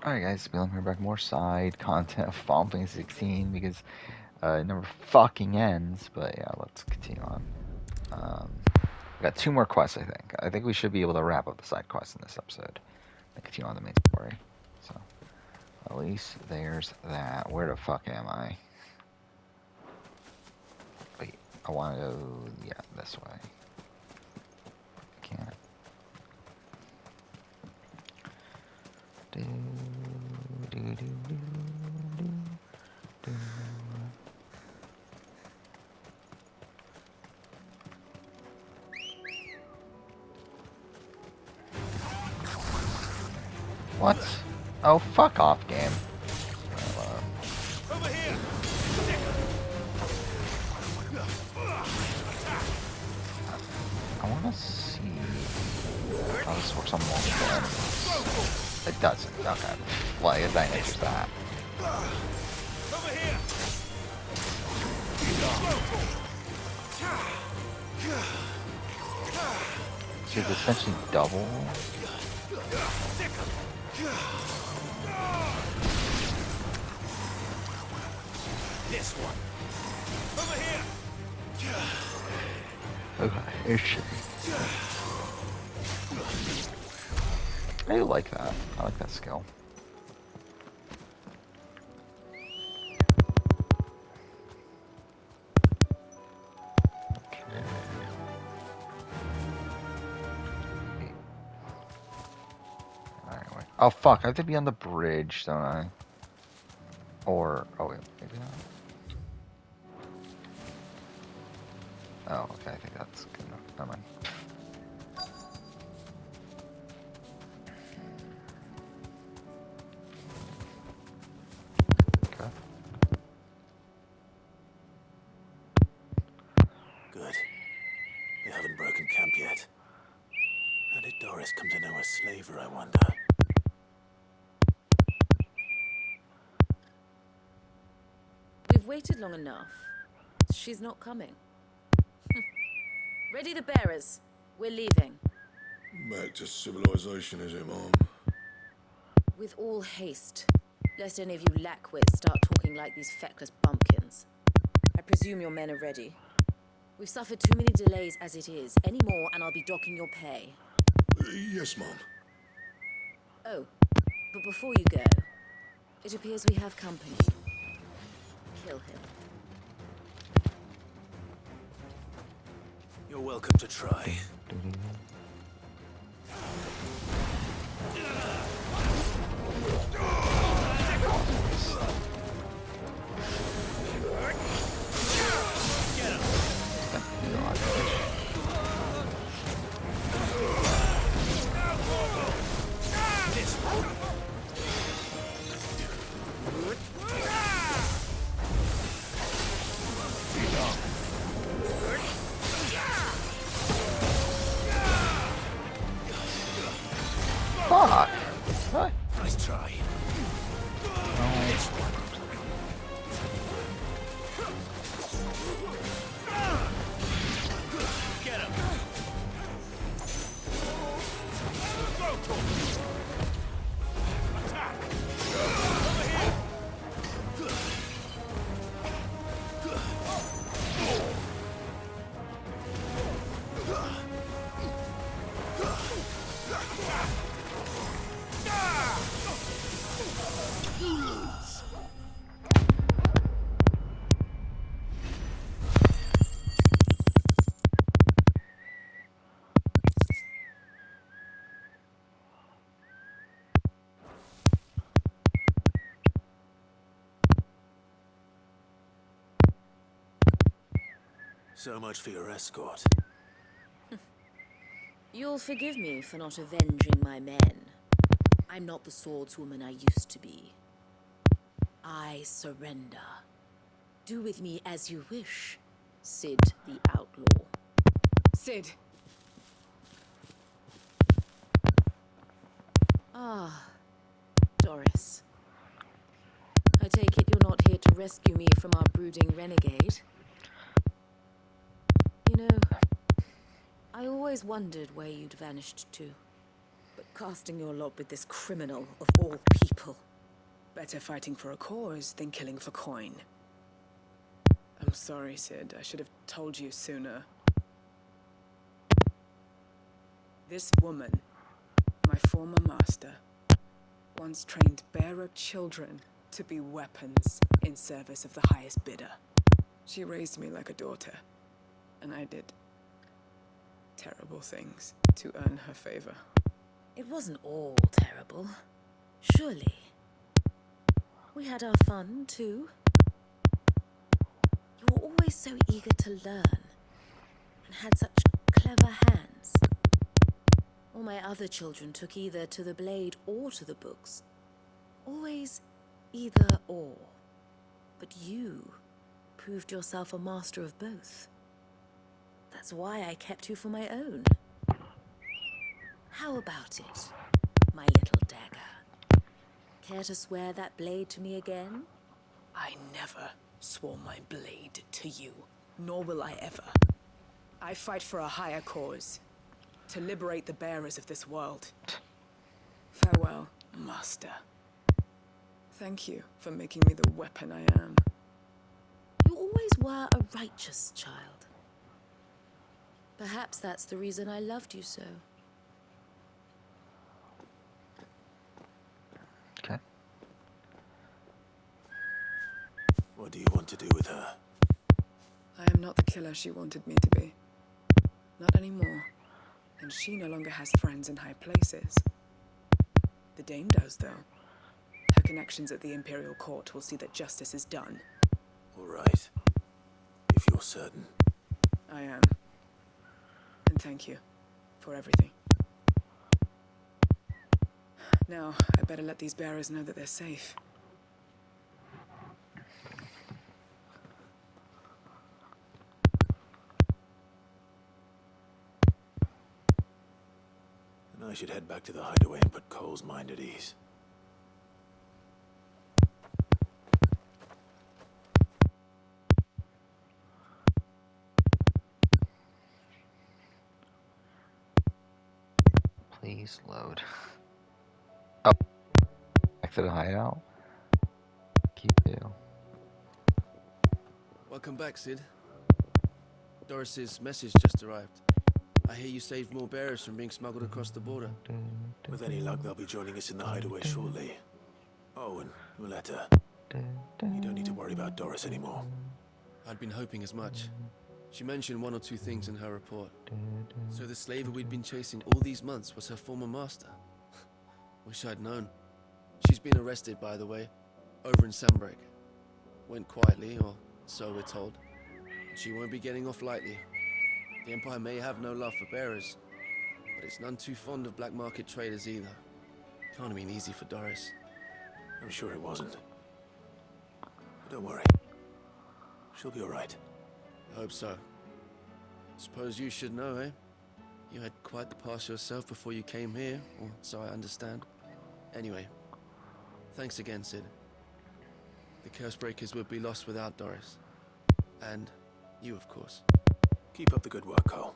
Alright guys, Bill here back, more side content of Final Fantasy 16 because it never fucking ends, but yeah, let's continue on. We got 2 more quests, I think. I think we should be able to wrap up the side quests in this episode and continue on the main story. So, at least there's that. Where the fuck am I? Wait, I want to go, yeah, this way. I can't. Do, do, do, do, do, do. What? Oh, fuck off, game. Over here. I want to see how this works on multiple enemies. It doesn't. Okay. Well, I guess that answers that. Over here. So it's essentially double. This one. Over here. Okay, it should be. I like that. I like that skill. Okay. Alright, wait. Oh fuck, I have to be on the bridge, don't I? Or, oh wait, maybe not. Oh, okay, I think that's good enough. Never mind. Okay. Good. They haven't broken camp yet. How did Doris come to know a slaver, I wonder? We've waited long enough. She's not coming. Ready the bearers. We're leaving. Back to civilization, is it, Mom? With all haste. Lest any of you lackwits start talking like these feckless bumpkins. I presume your men are ready. We've suffered too many delays as it is. Any more and I'll be docking your pay. Yes, Mom. Oh, but before you go, it appears we have company. Kill him. You're welcome to try. Fuck! What? Nice try. This one. Get him. Attack. Over here. So much for your escort. You'll forgive me for not avenging my men. I'm not the swordswoman I used to be. I surrender. Do with me as you wish, Sid the Outlaw. Sid. Ah, Doris. I take it you're not here to rescue me from our brooding renegade. You know, I always wondered where you'd vanished to. But casting your lot with this criminal of all people. Better fighting for a cause than killing for coin. I'm sorry, Sid. I should have told you sooner. This woman, my former master, once trained bearer children to be weapons in service of the highest bidder. She raised me like a daughter, and I did terrible things to earn her favor. It wasn't all terrible. Surely. We had our fun, too. You were always so eager to learn, and had such clever hands. All my other children took either to the blade or to the books. Always either or. But you proved yourself a master of both. That's why I kept you for my own. How about it, my little dagger? Care to swear that blade to me again? I never swore my blade to you, nor will I ever. I fight for a higher cause, to liberate the bearers of this world. Farewell, Master. Thank you for making me the weapon I am. You always were a righteous child. Perhaps that's the reason I loved you so. Okay. What do you want to do with her? I am not the killer she wanted me to be. Not anymore. And she no longer has friends in high places. The Dame does, though. Her connections at the Imperial Court will see that justice is done. All right. If you're certain. I am. And thank you for everything. Now, I better let these bearers know that they're safe. And I should head back to the hideaway and put Cole's mind at ease. Please load. Oh, back to the hideout. Keep you. Welcome back, Sid. Doris's message just arrived. I hear you saved more bearers from being smuggled across the border. With any luck, they'll be joining us in the hideaway shortly. Oh, and Willetta. You don't need to worry about Doris anymore. I'd been hoping as much. She mentioned one or two things in her report. So the slaver we'd been chasing all these months was her former master. Wish I'd known. She's been arrested, by the way, over in Sunbreak. Went quietly, or so we're told. She won't be getting off lightly. The Empire may have no love for bearers, but it's none too fond of black market traders either. Can't have been easy for Doris. I'm sure it wasn't. But don't worry. She'll be all right. Hope so. Suppose you should know, eh? You had quite the past yourself before you came here, or so I understand. Anyway, thanks again, Sid. The Cursebreakers would be lost without Doris. And you, of course. Keep up the good work, Cole.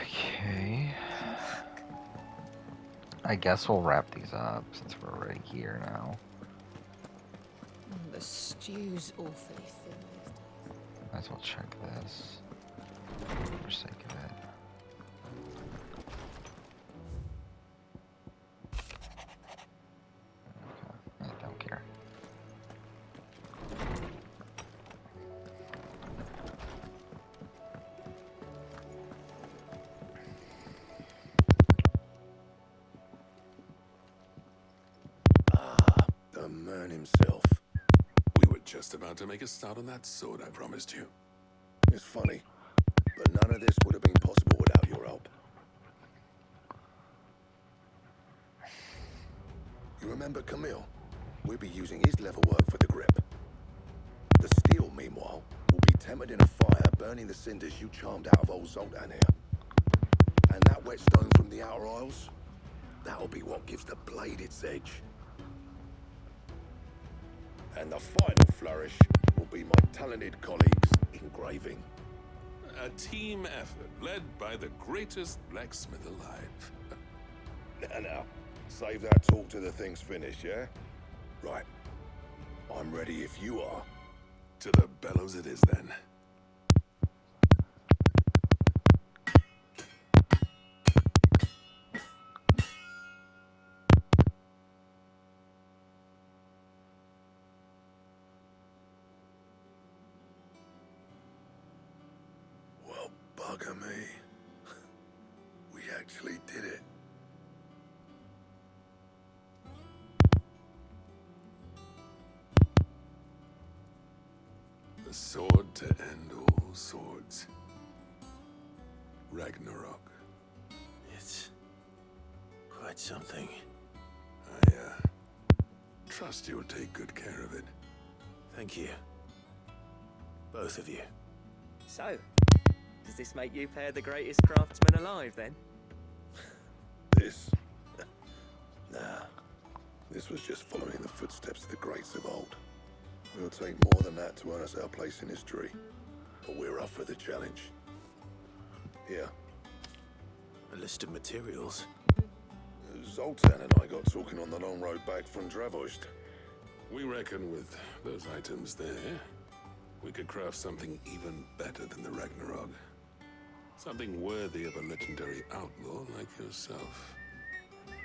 Okay. I guess we'll wrap these up since we're already here now. The stew's awfully thin these days. Might as well check this for sake of it. Okay, I don't care. The man himself. We were just about to make a start on that sword I promised you. It's funny, but none of this would have been possible without your help. You remember Camille? We'd be using his level work for the grip. The steel, meanwhile, will be tempered in a fire, burning the cinders you charmed out of old Zoltan here. And that whetstone from the Outer Isles, that'll be what gives the blade its edge. And the final flourish will be my talented colleagues' engraving. A team effort led by the greatest blacksmith alive. Now, save that talk till the thing's finished, yeah? Right. I'm ready if you are. To the bellows it is then. Well, bugger me. We actually did it. The sword to end all swords. Ragnarok. It's quite something. I, trust you'll take good care of it. Thank you. Both of you. So, does this make you pair the greatest craftsman alive, then? This? Nah. This was just following the footsteps of the greats of old. We'll take more than that to earn us our place in history. But we're up for the challenge. Here. A list of materials. Zoltan and I got talking on the long road back from Dravost. We reckon with those items there, we could craft something even better than the Ragnarok. Something worthy of a legendary outlaw like yourself.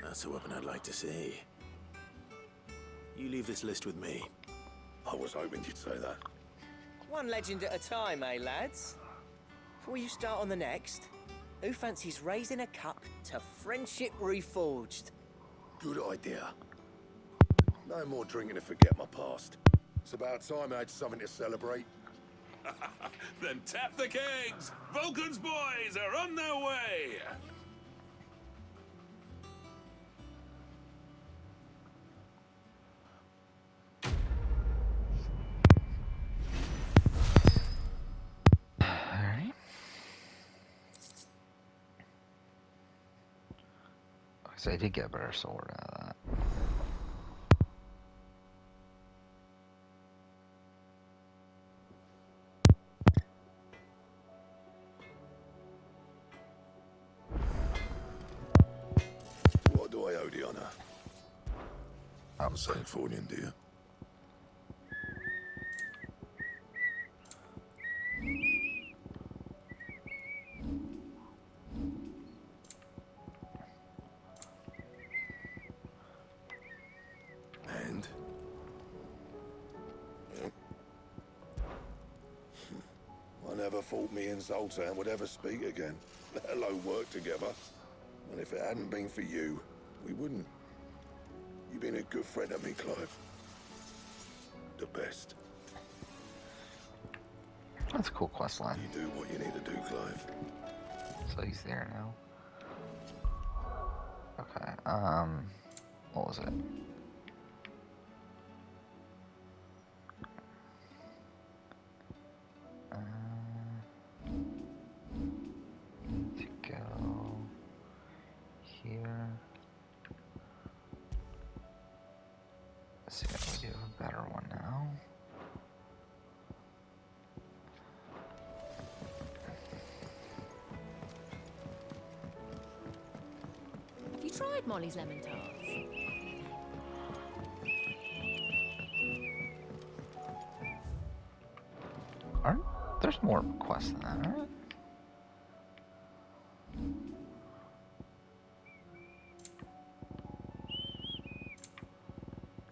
That's a weapon I'd like to see. You leave this list with me. I was hoping you'd say that. One legend at a time, eh, lads? Before you start on the next, who fancies raising a cup to friendship reforged? Good idea. No more drinking to forget my past. It's about time I had something to celebrate. Then tap the kegs! Vulcan's boys are on their way! Alright. So I did get a better sword out of that. What do I owe the honor? I'm St. Fornian, dear. And? I never thought me and Zoltan would ever speak again, let alone work together. And if it hadn't been for you, we wouldn't. You've been a good friend of me, Clive. The best. That's a cool quest line. You do what you need to do, Clive. So he's there now. Okay, what was it? To go here. Let's see if we do a better one now. Have you tried Molly's lemon tarts? Aren't there's more quests than that, right?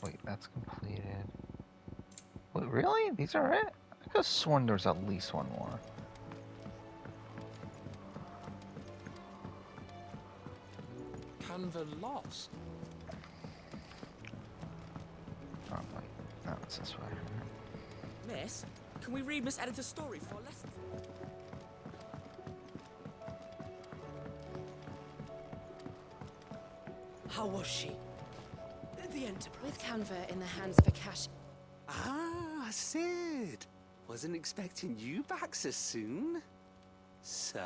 Wait, that's completed. Wait, really? These are it? I could have sworn there's at least one more. Canva lost. Oh, wait. No, it's this way. Miss, can we read Miss Editor's story for a lesson? How was she? The Enterprise. With Canva in the hands of a cash. Ah, Sid. Wasn't expecting you back so soon. So,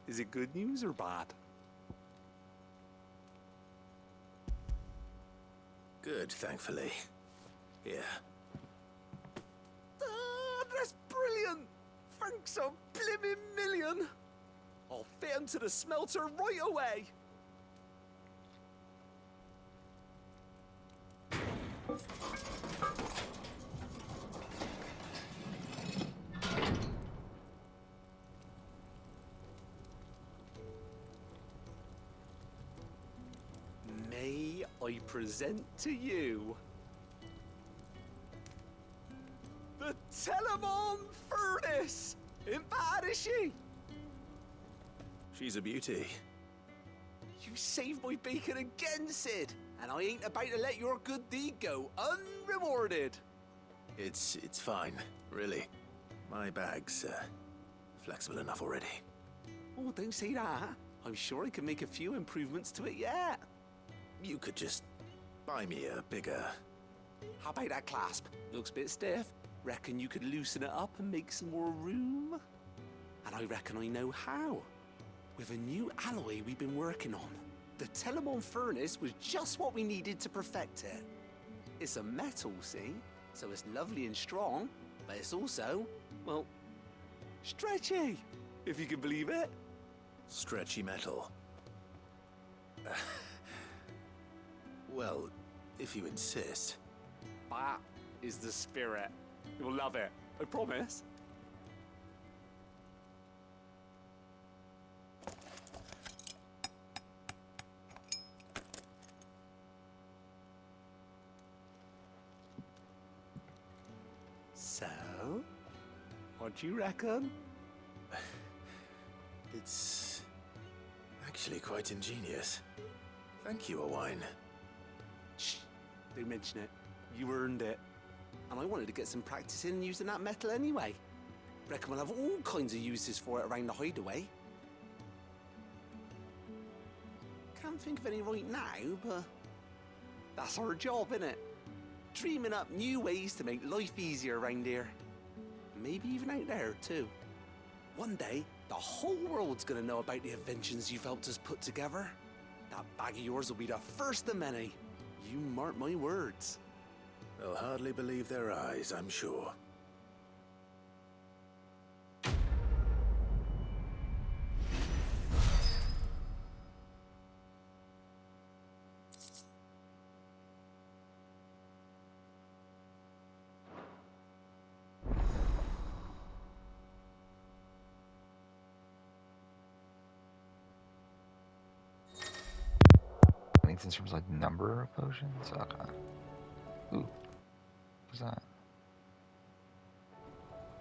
is it good news or bad? Good, thankfully. Here. Ah, that's brilliant! Thanks a blimmin' million! I'll fit 'em to the smelter right away! May I present to you the Telemon Furnace! Ain't bad, is she? She's a beauty. You saved my bacon again, Sid, and I ain't about to let your good deed go unrewarded. It's fine, really. My bag's flexible enough already. Oh, don't say that. I'm sure I can make a few improvements to it yet. You could just buy me a bigger... How about that clasp? Looks a bit stiff. Reckon you could loosen it up and make some more room? And I reckon I know how. With a new alloy we've been working on. The Telemon Furnace was just what we needed to perfect it. It's a metal, see? So it's lovely and strong, but it's also, well, stretchy, if you can believe it. Stretchy metal. Well, if you insist. That is the spirit. You'll love it, I promise. So, what do you reckon? It's actually quite ingenious. Thank you, Owain. Shh, don't mention it. You earned it. And I wanted to get some practice in using that metal anyway. Reckon we'll have all kinds of uses for it around the hideaway. Can't think of any right now, but that's our job, innit? Dreaming up new ways to make life easier around here. Maybe even out there, too. One day, the whole world's gonna know about the inventions you've helped us put together. That bag of yours will be the first of many. You mark my words. They'll hardly believe their eyes, I'm sure. In terms of like number of potions? Okay. Ooh. What's that?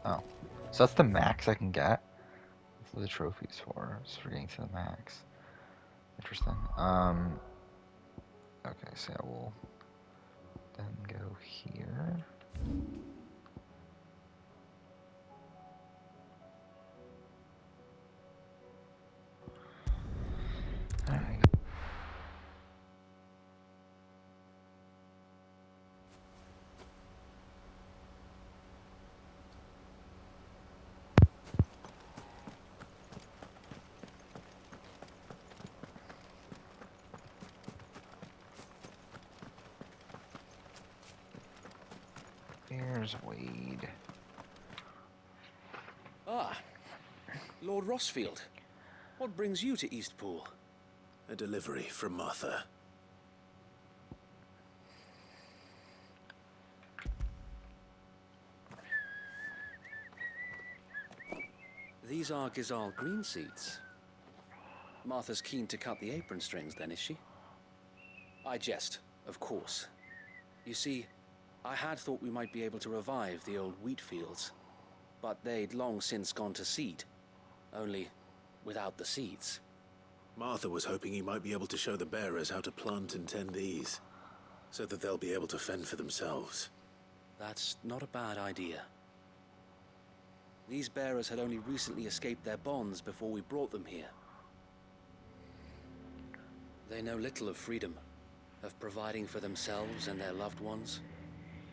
Oh. So that's the max I can get? That's what the trophy's for. Just for getting to the max. Interesting. Okay, so I will then go here. Alright. There's Wade. Ah, Lord Rossfield. What brings you to Eastpool? A delivery from Martha. These are Gizal green seeds. Martha's keen to cut the apron strings then, is she? I jest, of course. You see, I had thought we might be able to revive the old wheat fields, but they'd long since gone to seed, only without the seeds. Martha was hoping you might be able to show the bearers how to plant and tend these, so that they'll be able to fend for themselves. That's not a bad idea. These bearers had only recently escaped their bonds before we brought them here. They know little of freedom, of providing for themselves and their loved ones.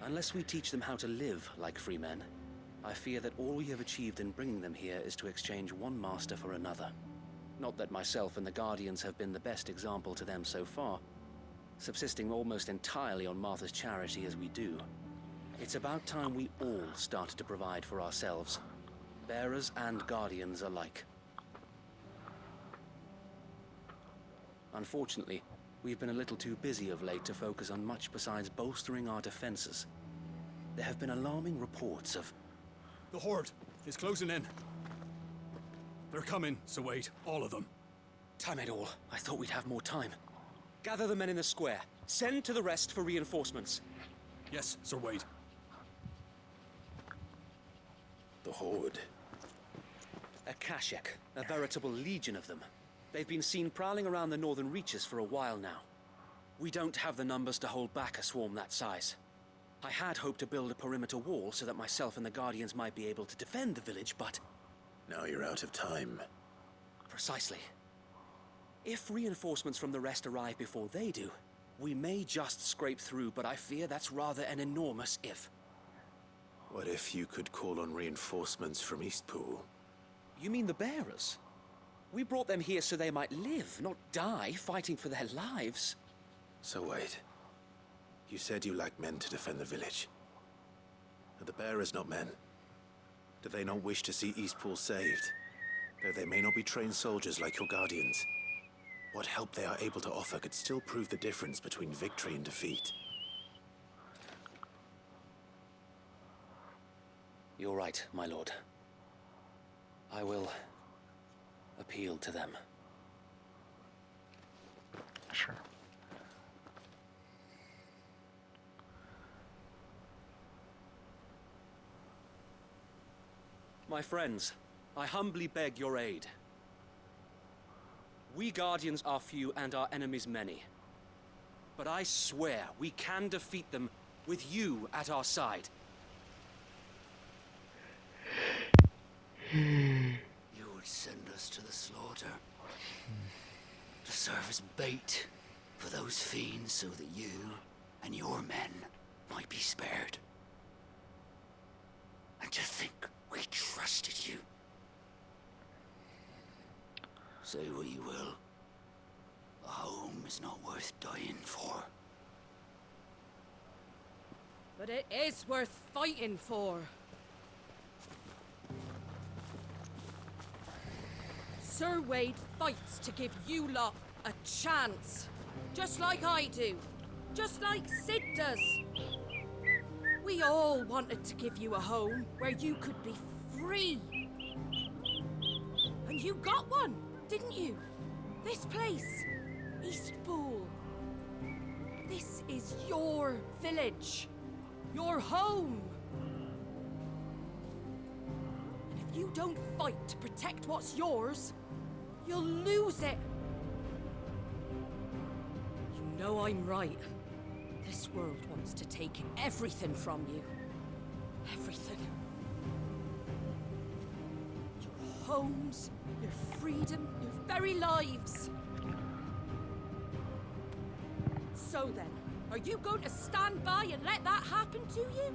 Unless we teach them how to live like free men, I fear that all we have achieved in bringing them here is to exchange one master for another. Not that myself and the Guardians have been the best example to them so far, subsisting almost entirely on Martha's charity as we do. It's about time we all started to provide for ourselves, bearers and Guardians alike. Unfortunately, we've been a little too busy of late to focus on much besides bolstering our defenses. There have been alarming reports of... The Horde is closing in. They're coming, so wait, all of them. Time it all. I thought we'd have more time. Gather the men in the square. Send to the rest for reinforcements. Yes, Sir Wade. The Horde. A Kashek, a veritable legion of them. They've been seen prowling around the northern reaches for a while now. We don't have the numbers to hold back a swarm that size. I had hoped to build a perimeter wall so that myself and the Guardians might be able to defend the village, but... Now you're out of time. Precisely. If reinforcements from the rest arrive before they do, we may just scrape through, but I fear that's rather an enormous if. What if you could call on reinforcements from Eastpool? You mean the bearers? We brought them here so they might live, not die fighting for their lives. So wait. You said you lack men to defend the village. Are the bearers not men? Do they not wish to see Eastpool saved? Though they may not be trained soldiers like your Guardians, what help they are able to offer could still prove the difference between victory and defeat. You're right, my lord. I will appeal to them. Sure. My friends, I humbly beg your aid. We Guardians are few and our enemies many. But I swear we can defeat them with you at our side. You would send us to the slaughter, to serve as bait for those fiends so that you and your men might be spared. And to think we trusted you. Say what you will, a home is not worth dying for. But it is worth fighting for. Sir Wade fights to give you lot a chance. Just like I do. Just like Sid does. We all wanted to give you a home where you could be free. And you got one, didn't you? This place, Eastpool. This is your village. Your home. And if you don't fight to protect what's yours, you'll lose it. You know I'm right. This world wants to take everything from you. Everything. Your homes, your freedom, your very lives. So then, are you going to stand by and let that happen to you?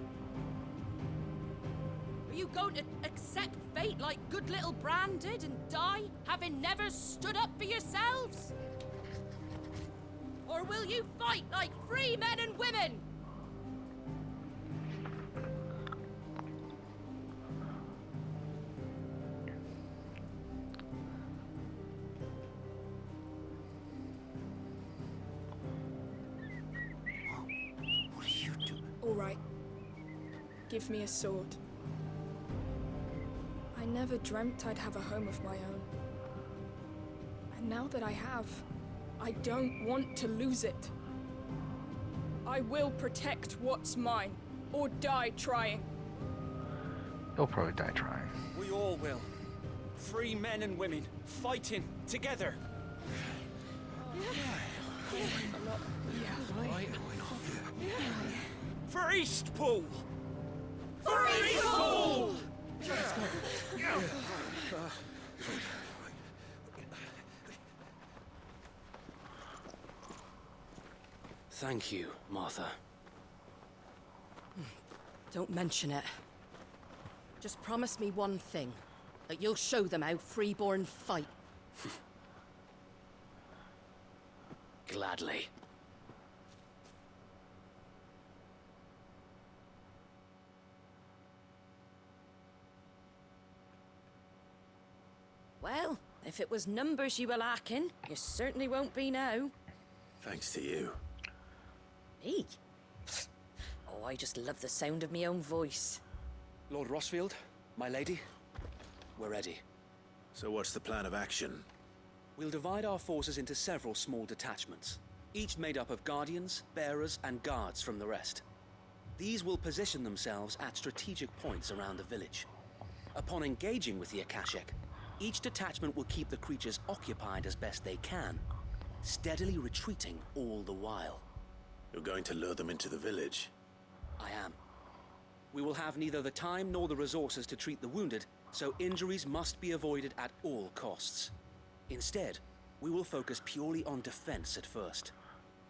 Are you going to accept fate like good little Bran did and die, having never stood up for yourselves? Or will you fight like free men and women? What are you doing? All right. Give me a sword. I never dreamt I'd have a home of my own. And now that I have, I don't want to lose it. I will protect what's mine, or die trying. He'll probably die trying. We all will. Free men and women, fighting together. For Eastpool! For Eastpool! Thank you, Martha. Don't mention it. Just promise me one thing. That you'll show them how freeborn fight. Gladly. Well, if it was numbers you were lacking, you certainly won't be now. Thanks to you. Me? Oh, I just love the sound of my own voice. Lord Rossfield, my lady, we're ready. So what's the plan of action? We'll divide our forces into several small detachments, each made up of guardians, bearers, and guards from the rest. These will position themselves at strategic points around the village. Upon engaging with the Akashic, each detachment will keep the creatures occupied as best they can, steadily retreating all the while. You're going to lure them into the village? I am. We will have neither the time nor the resources to treat the wounded, so injuries must be avoided at all costs. Instead, we will focus purely on defense at first.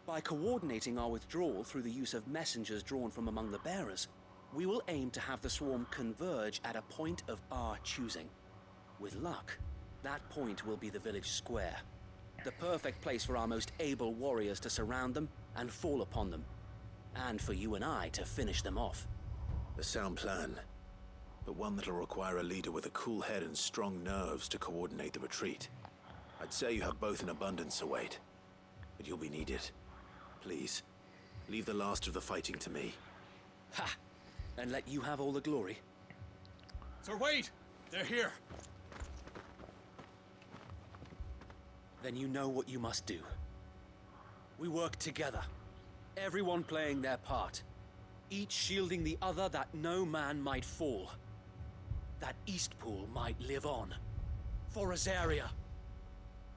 By coordinating our withdrawal through the use of messengers drawn from among the bearers, we will aim to have the swarm converge at a point of our choosing. With luck, that point will be the village square, the perfect place for our most able warriors to surround them and fall upon them, and for you and I to finish them off. A sound plan, but one that'll require a leader with a cool head and strong nerves to coordinate the retreat. I'd say you have both in abundance, Await, but you'll be needed. Please, leave the last of the fighting to me. Ha! And let you have all the glory. Sir Wade! They're here! Then you know what you must do. We work together, everyone playing their part, each shielding the other that no man might fall, that Eastpool might live on. For Rosaria!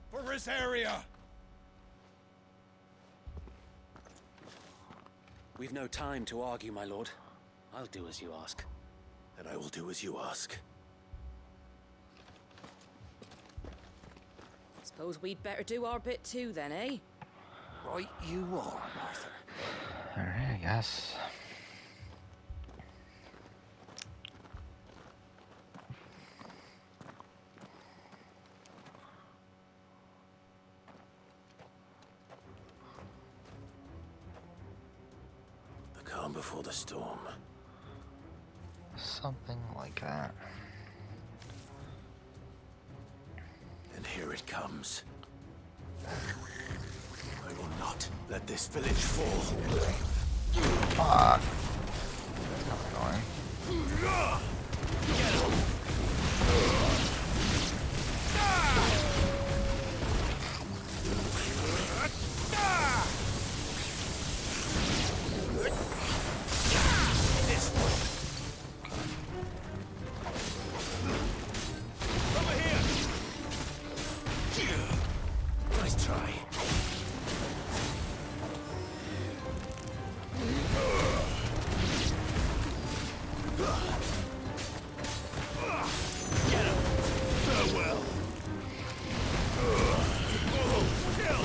For Rosaria! We've no time to argue, my lord. I'll do as you ask. And I will do as you ask. Suppose we'd better do our bit too then, eh? Right you are, Arthur. Alright, I guess. The calm before the storm. Something like that. And here it comes. I will not let this village fall. Fuck. How's it going? Nice try. Get him! Farewell! Kill!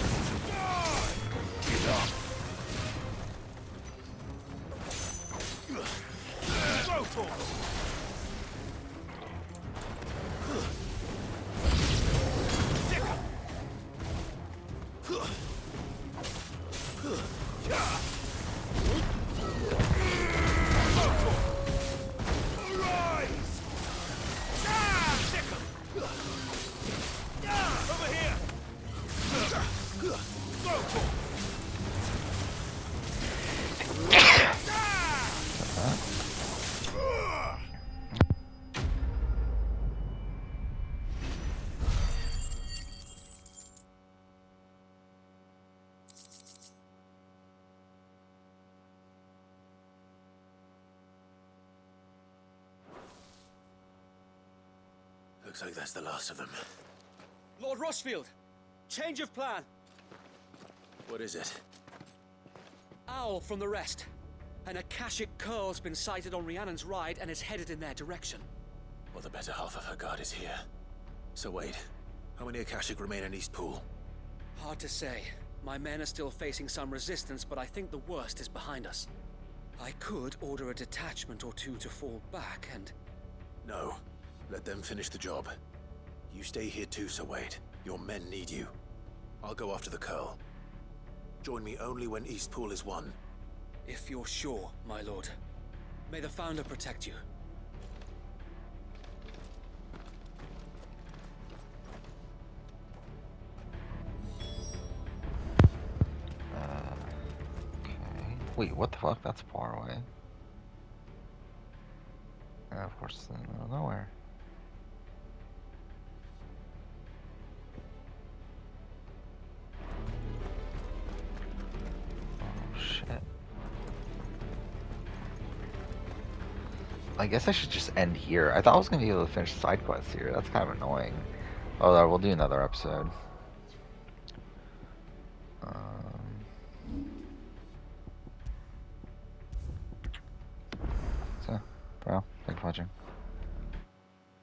Get up! Go for it! Looks like that's the last of them. Lord Rossfield! Change of plan! What is it? Owl from the rest. An Akashic curl's been sighted on Rhiannon's ride and is headed in their direction. Well, the better half of her guard is here. So wait, how many Akashic remain in Eastpool? Hard to say. My men are still facing some resistance, but I think the worst is behind us. I could order a detachment or two to fall back and... No. Let them finish the job. You stay here too, Sir Wade. Your men need you. I'll go after the Curl. Join me only when Eastpool is won. If you're sure, my lord. May the Founder protect you. Okay. Wait, what the fuck? That's far away. Of course, in the middle of nowhere. Oh shit. I guess I should just end here. I thought I was gonna be able to finish side quests here. That's kind of annoying. Oh, we'll do another episode. So, well, thanks for watching.